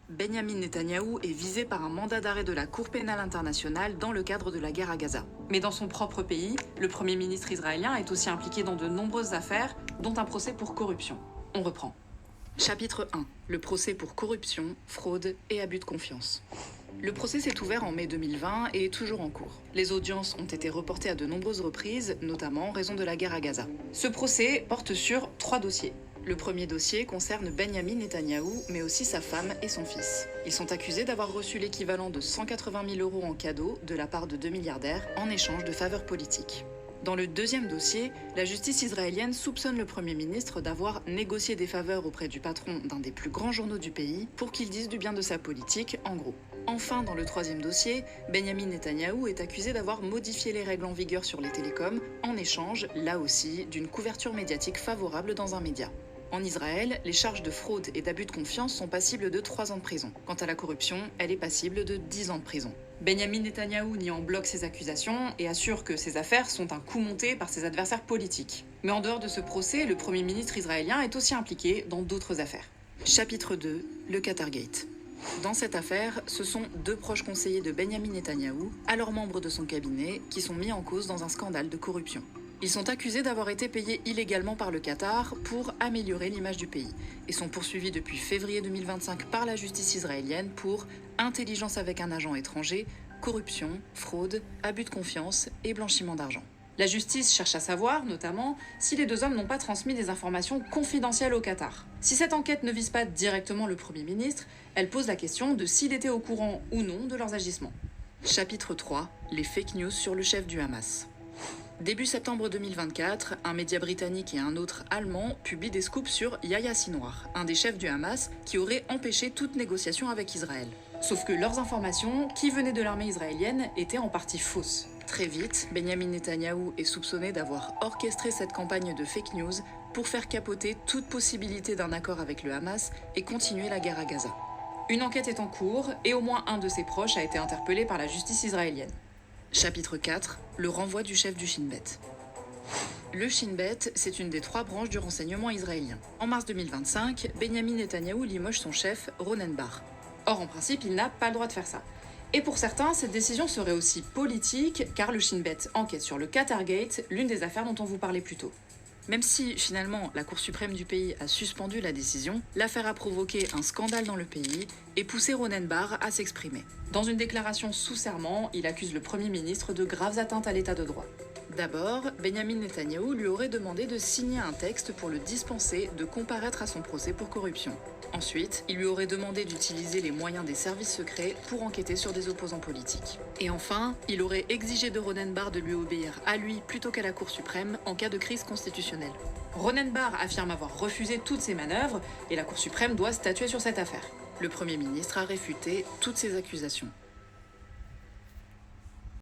Benyamin Netanyahou est visé par un mandat d'arrêt de la Cour pénale internationale dans le cadre de la guerre à Gaza. Mais dans son propre pays, le Premier ministre israélien est aussi impliqué dans de nombreuses affaires, dont un procès pour corruption. On reprend. Chapitre 1. Le procès pour corruption, fraude et abus de confiance. Le procès s'est ouvert en mai 2020 et est toujours en cours. Les audiences ont été reportées à de nombreuses reprises, notamment en raison de la guerre à Gaza. Ce procès porte sur 3 dossiers. Le premier dossier concerne Benyamin Netanyahou, mais aussi sa femme et son fils. Ils sont accusés d'avoir reçu l'équivalent de 180 000 € en cadeau de la part de 2 milliardaires en échange de faveurs politiques. Dans le deuxième dossier, la justice israélienne soupçonne le Premier ministre d'avoir négocié des faveurs auprès du patron d'un des plus grands journaux du pays pour qu'il dise du bien de sa politique, en gros. Enfin, dans le troisième dossier, Benyamin Netanyahou est accusé d'avoir modifié les règles en vigueur sur les télécoms en échange, là aussi, d'une couverture médiatique favorable dans un média. En Israël, les charges de fraude et d'abus de confiance sont passibles de 3 ans de prison. Quant à la corruption, elle est passible de 10 ans de prison. Benyamin Netanyahou nie en bloc ces accusations et assure que ces affaires sont un coup monté par ses adversaires politiques. Mais en dehors de ce procès, le Premier ministre israélien est aussi impliqué dans d'autres affaires. Chapitre 2. Le Qatargate. Dans cette affaire, ce sont 2 proches conseillers de Benyamin Netanyahou, alors membres de son cabinet, qui sont mis en cause dans un scandale de corruption. Ils sont accusés d'avoir été payés illégalement par le Qatar pour améliorer l'image du pays et sont poursuivis depuis février 2025 par la justice israélienne pour intelligence avec un agent étranger, corruption, fraude, abus de confiance et blanchiment d'argent. La justice cherche à savoir, notamment, si les 2 hommes n'ont pas transmis des informations confidentielles au Qatar. Si cette enquête ne vise pas directement le Premier ministre, elle pose la question de s'il était au courant ou non de leurs agissements. Chapitre 3. Les fake news sur le chef du Hamas. Début septembre 2024, un média britannique et un autre allemand publient des scoops sur Yahya Sinwar, un des chefs du Hamas, qui aurait empêché toute négociation avec Israël. Sauf que leurs informations, qui venaient de l'armée israélienne, étaient en partie fausses. Très vite, Benyamin Netanyahou est soupçonné d'avoir orchestré cette campagne de fake news pour faire capoter toute possibilité d'un accord avec le Hamas et continuer la guerre à Gaza. Une enquête est en cours et au moins un de ses proches a été interpellé par la justice israélienne. Chapitre 4. Le renvoi du chef du Shin Bet. Le Shin Bet, c'est une des 3 branches du renseignement israélien. En mars 2025, Benyamin Netanyahou limoge son chef, Ronen Bar. Or, en principe, il n'a pas le droit de faire ça. Et pour certains, cette décision serait aussi politique, car le Shin Bet enquête sur le Qatargate, l'une des affaires dont on vous parlait plus tôt. Même si, finalement, la Cour suprême du pays a suspendu la décision, l'affaire a provoqué un scandale dans le pays et poussé Ronen Bar à s'exprimer. Dans une déclaration sous serment, il accuse le Premier ministre de graves atteintes à l'état de droit. D'abord, Benyamin Netanyahou lui aurait demandé de signer un texte pour le dispenser de comparaître à son procès pour corruption. Ensuite, il lui aurait demandé d'utiliser les moyens des services secrets pour enquêter sur des opposants politiques. Et enfin, il aurait exigé de Ronen Bar de lui obéir à lui plutôt qu'à la Cour suprême en cas de crise constitutionnelle. Ronen Bar affirme avoir refusé toutes ces manœuvres et la Cour suprême doit statuer sur cette affaire. Le Premier ministre a réfuté toutes ces accusations.